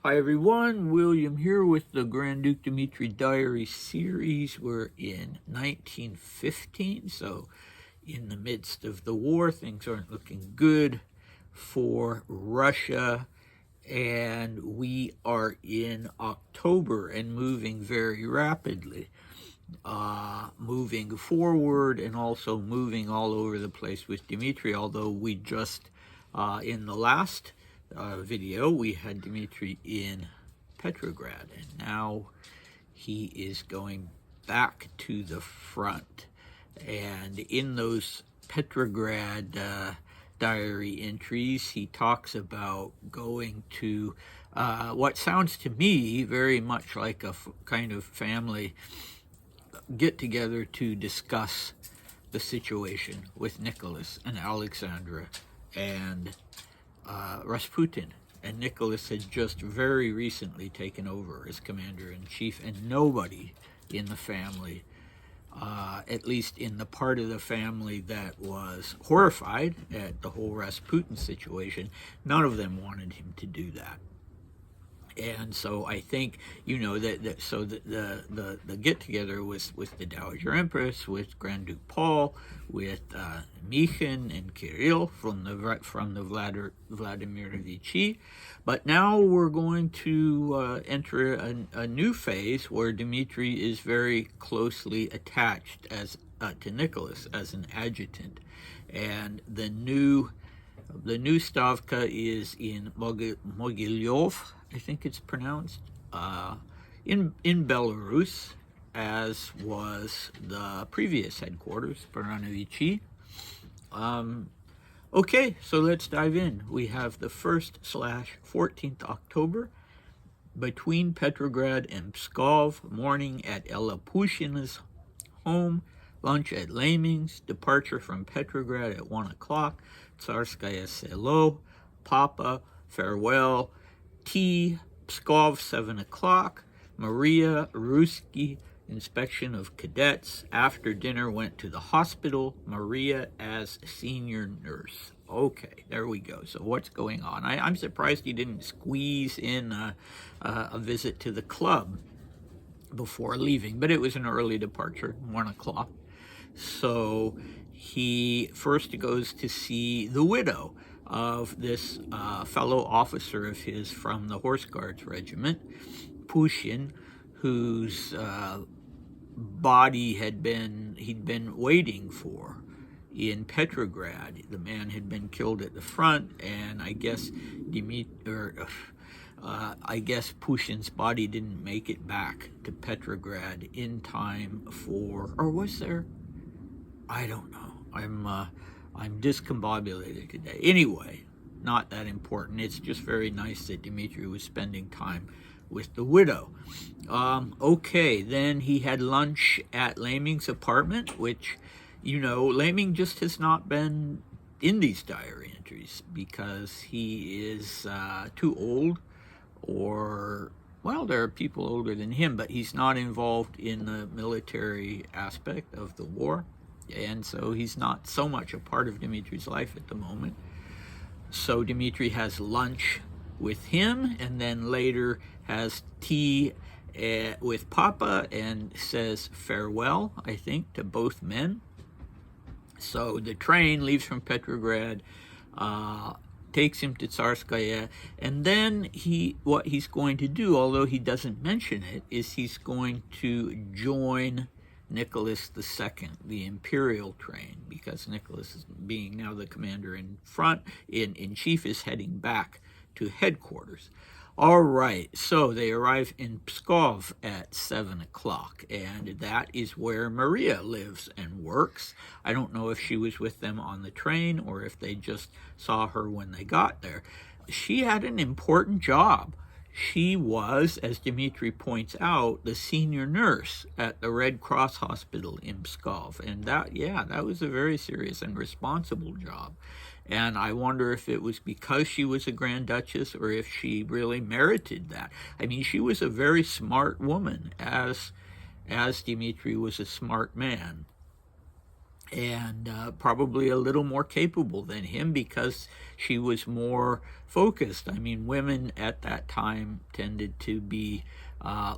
Hi everyone, William here with the Grand Duke Dmitri Diary series. We're in 1915, so in the midst of the war, things aren't looking good for Russia, and we are in October and moving very rapidly, moving forward and also moving all over the place with Dmitri, although we just, in the last video, we had Dmitri in Petrograd, and now he is going back to the front. And in those Petrograd diary entries, he talks about going to what sounds to me very much like a kind of family get-together to discuss the situation with Nicholas and Alexandra and Rasputin. And Nicholas had just very recently taken over as commander-in-chief, and nobody in the family, at least in the part of the family that was horrified at the whole Rasputin situation, none of them wanted him to do that. And so I think, the get-together was with the Dowager Empress, with Grand Duke Paul, with Mikhin and Kirill from the Vladimir Vichy. But now we're going to enter a new phase where Dmitri is very closely attached to Nicholas as an adjutant. And the new Stavka is in Mogilev, I think it's pronounced, in Belarus, as was the previous headquarters, Baranovichi. Okay, so let's dive in. We have the 1st/14th October between Petrograd and Pskov, morning at Ella Pushina's home, lunch at Laming's, departure from Petrograd at 1 o'clock, Tsarskaya Selo, Papa, farewell, tea, Pskov, 7 o'clock, Maria, Ruski, inspection of cadets. After dinner, went to the hospital, Maria as senior nurse. Okay, there we go. So what's going on? I'm surprised he didn't squeeze in a visit to the club before leaving, but it was an early departure, 1 o'clock. So he first goes to see the widow of this fellow officer of his from the Horse Guards Regiment, Pushin, whose body he'd been waiting for in Petrograd. The man had been killed at the front, and I guess Pushin's body didn't make it back to Petrograd in time for, or was there? I don't know. I'm discombobulated today. Anyway, not that important. It's just very nice that Dmitri was spending time with the widow. Okay, then he had lunch at Laming's apartment, which, Laming just has not been in these diary entries because he is too old, or, well, there are people older than him, but he's not involved in the military aspect of the war. And so he's not so much a part of Dmitri's life at the moment. So Dmitri has lunch with him, and then later has tea with Papa and says farewell, I think, to both men. So the train leaves from Petrograd, takes him to Tsarskaya, and then what he's going to do, although he doesn't mention it, is he's going to join Nicholas II, the imperial train, because Nicholas, being now the commander in chief, is heading back to headquarters. All right, so they arrive in Pskov at 7 o'clock, and that is where Maria lives and works. I don't know if she was with them on the train or if they just saw her when they got there. She had an important job. She was, as Dmitri points out, the senior nurse at the Red Cross Hospital in Pskov. And that was a very serious and responsible job. And I wonder if it was because she was a Grand Duchess or if she really merited that. I mean, she was a very smart woman, as Dmitri was a smart man. and probably a little more capable than him because she was more focused. I mean, women at that time tended to be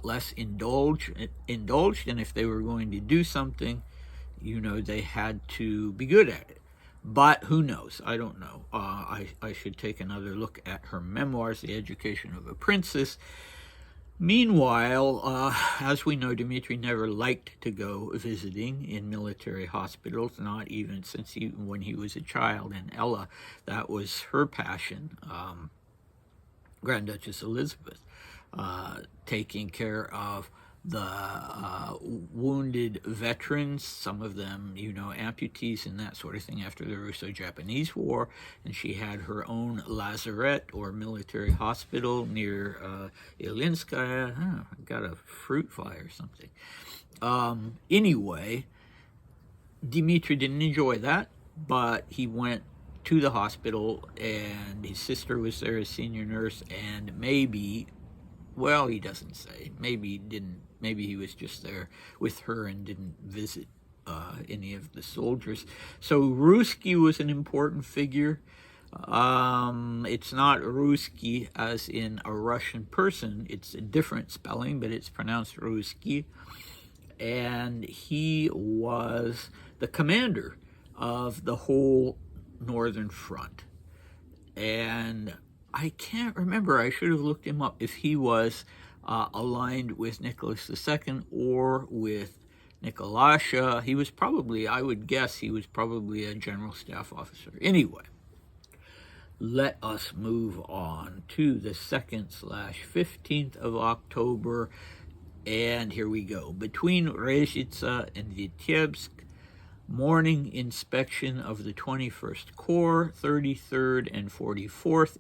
less indulged, and if they were going to do something, they had to be good at it. But who knows? I don't know. I should take another look at her memoirs, The Education of a Princess. Meanwhile, as we know, Dmitri never liked to go visiting in military hospitals, not even when he was a child. And Ella, that was her passion, Grand Duchess Elizabeth, taking care of the wounded veterans, some of them, amputees and that sort of thing after the Russo-Japanese War. And she had her own lazaret or military hospital near Ilinskaya. I got a fruit fly or something. Anyway, Dmitri didn't enjoy that, but he went to the hospital, and his sister was there as senior nurse, and maybe, well, he doesn't say. Maybe he didn't. Maybe he was just there with her and didn't visit any of the soldiers. So Ruski was an important figure. It's not Ruski as in a Russian person. It's a different spelling, but it's pronounced Ruski. And he was the commander of the whole Northern Front. And I can't remember, I should have looked him up, if he was aligned with Nicholas II or with Nicolasha. He was probably, I would guess, he was probably a general staff officer. Anyway, let us move on to the 2nd/15th of October, and here we go. Between Rezhica and Vitebsk, morning inspection of the 21st Corps, 33rd and 44th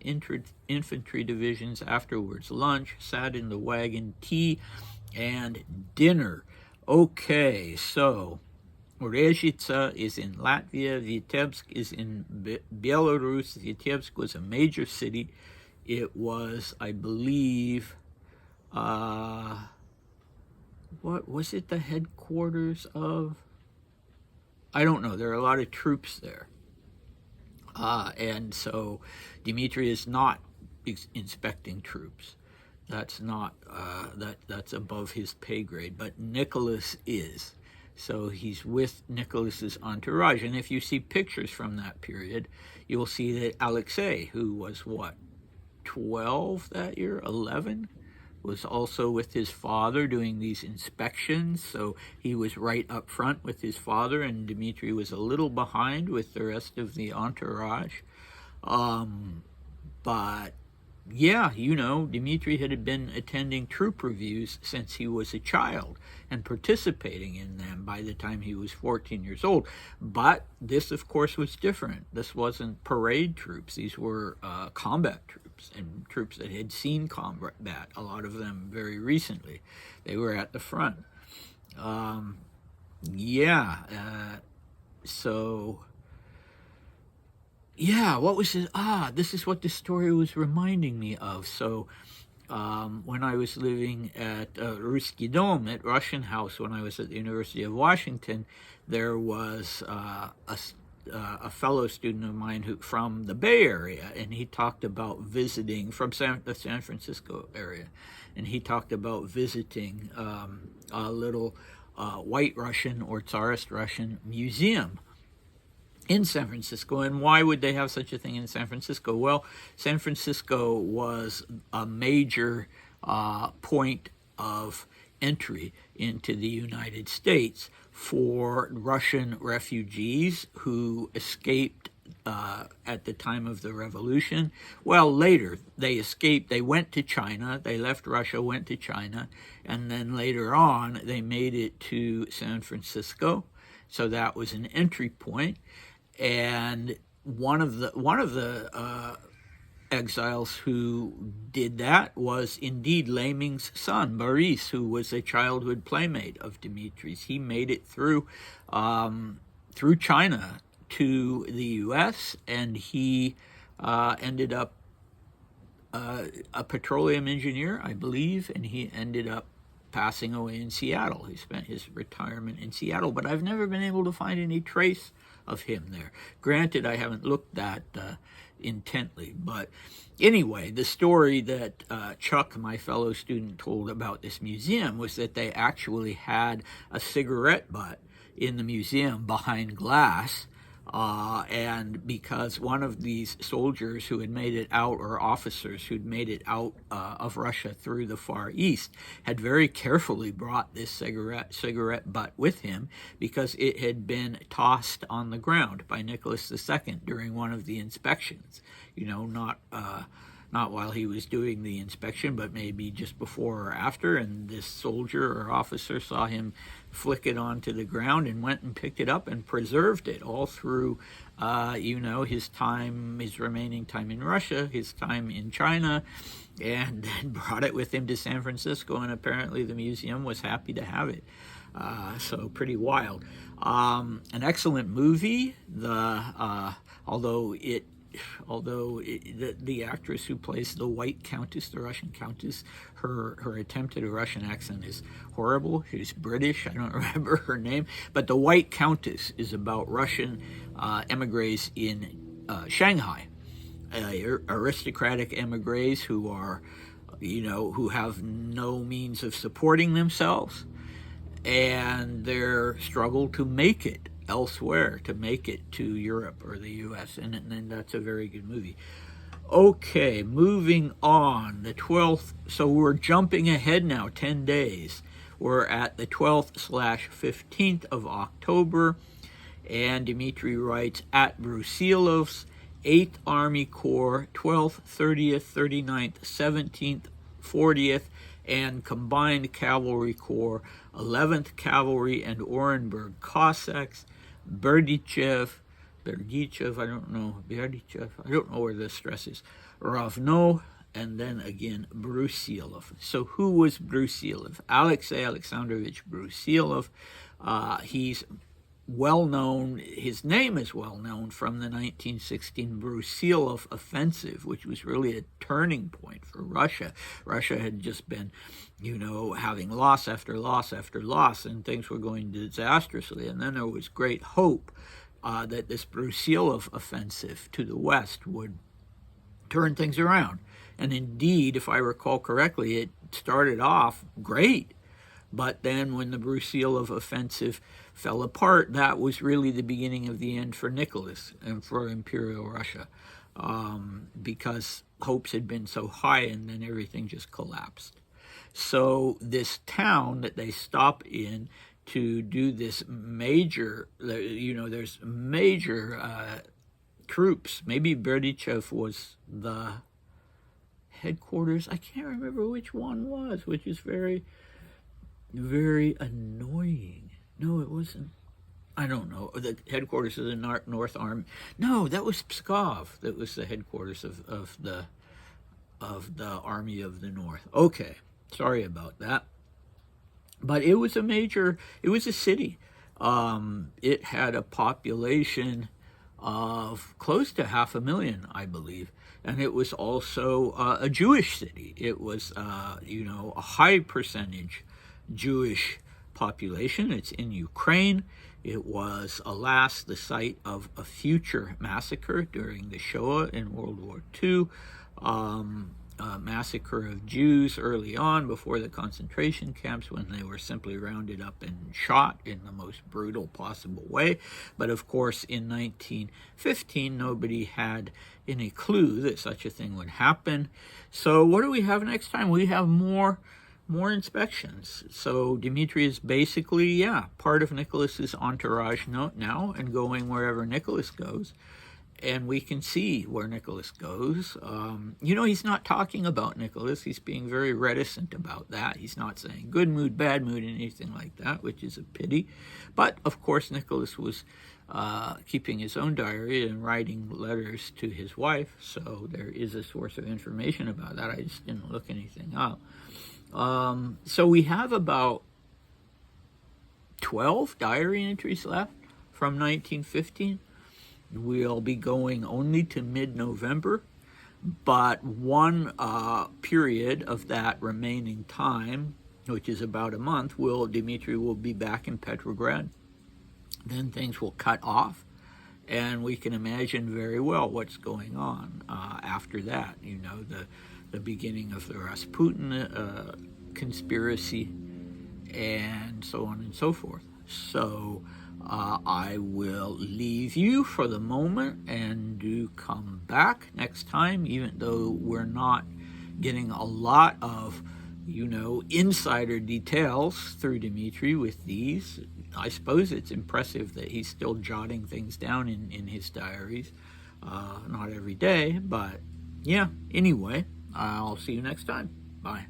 Infantry Divisions, afterwards lunch, sat in the wagon, tea, and dinner. Okay, so Rezhica is in Latvia, Vitebsk is in Belarus. Vitebsk was a major city. It was, I believe, what was it, the headquarters of? I don't know. There are a lot of troops there. And so Dmitri is not inspecting troops. That's not, that's above his pay grade. But Nicholas is. So he's with Nicholas's entourage. And if you see pictures from that period, you'll see that Alexei, who was 12 that year, 11? Was also with his father doing these inspections, so he was right up front with his father, and Dmitri was a little behind with the rest of the entourage. But yeah, Dmitri had been attending troop reviews since he was a child and participating in them by the time he was 14 years old. But this, of course, was different. This wasn't parade troops. These were combat troops, and troops that had seen combat, a lot of them very recently. They were at the front. What was it? This is what the story was reminding me of. So when I was living at Ruski Dom, at Russian House, when I was at the University of Washington, there was a fellow student of mine from the Bay Area, and he talked about visiting from the San Francisco area, and he talked about visiting a little White Russian or Tsarist Russian museum in San Francisco. And why would they have such a thing in San Francisco? Well, San Francisco was a major point of entry into the United States for Russian refugees who escaped at the time of the revolution. Well, later they escaped. They went to China. They left Russia, went to China, and then later on they made it to San Francisco. So that was an entry point. And one of the exiles who did that was indeed Leming's son, Boris, who was a childhood playmate of Dmitri's. He made it through China to the U.S., and he ended up a petroleum engineer, I believe, and he ended up passing away in Seattle. He spent his retirement in Seattle, but I've never been able to find any trace of him there. Granted, I haven't looked that intently, but anyway, the story that Chuck, my fellow student, told about this museum was that they actually had a cigarette butt in the museum behind glass, and because one of these soldiers who had made it out, or officers who'd made it out of Russia through the Far East, had very carefully brought this cigarette butt with him because it had been tossed on the ground by Nicholas II during one of the inspections. Not while he was doing the inspection, but maybe just before or after, and this soldier or officer saw him flick it onto the ground and went and picked it up and preserved it all through, his remaining time in Russia, his time in China, and then brought it with him to San Francisco, and apparently the museum was happy to have it. So pretty wild. An excellent movie, although the actress who plays the White Countess, the Russian Countess, her attempt at a Russian accent is horrible. She's British. I don't remember her name. But the White Countess is about Russian emigres in Shanghai, aristocratic emigres who are, who have no means of supporting themselves, and their struggle to make it elsewhere, to make it to Europe or the US, and that's a very good movie. Okay, moving on. The 12th, so we're jumping ahead now 10 days. We're at the 12th/15th of October, and Dmitri writes, at Brusilov's 8th Army Corps, 12th, 30th, 39th, 17th, 40th, and Combined Cavalry Corps, 11th Cavalry and Orenburg Cossacks, Berdichev, I don't know where the stress is, Ravno, and then again Brusilov. So who was Brusilov? Alexei Alexandrovich Brusilov. He's well known, his name is well known from the 1916 Brusilov offensive, which was really a turning point for Russia. Russia had just been, having loss after loss after loss, and things were going disastrously. And then there was great hope that this Brusilov offensive to the west would turn things around. And indeed, if I recall correctly, it started off great. But then when the Brusilov offensive fell apart, that was really the beginning of the end for Nicholas and for Imperial Russia, because hopes had been so high and then everything just collapsed. So this town that they stop in to do this major, there's major troops. Maybe Berdichev was the headquarters. I can't remember which one was, which is very, very annoying. No, it wasn't. I don't know. The headquarters of the North Army. No, that was Pskov. That was the headquarters of the Army of the North. Okay, sorry about that. But it was a city. It had a population of close to 500,000, I believe. And it was also a Jewish city. It was, a high percentage Jewish population. It's in Ukraine. It was, alas, the site of a future massacre during the Shoah in World War II. A massacre of Jews early on before the concentration camps, when they were simply rounded up and shot in the most brutal possible way. But of course, in 1915, nobody had any clue that such a thing would happen. So what do we have next time? We have more inspections. So Dmitri is basically, part of Nicholas's entourage now and going wherever Nicholas goes. And we can see where Nicholas goes. He's not talking about Nicholas. He's being very reticent about that. He's not saying good mood, bad mood, anything like that, which is a pity. But, of course, Nicholas was keeping his own diary and writing letters to his wife. So there is a source of information about that. I just didn't look anything up. So we have about 12 diary entries left from 1915. We'll be going only to mid-November, but one period of that remaining time which is about a month, Dmitri will be back in Petrograd. Then things will cut off, and we can imagine very well what's going on after that. You know, the beginning of the Rasputin conspiracy, and so on and so forth. So I will leave you for the moment, and do come back next time, even though we're not getting a lot of, insider details through Dmitri with these. I suppose it's impressive that he's still jotting things down in his diaries. Not every day, but yeah. Anyway, I'll see you next time. Bye.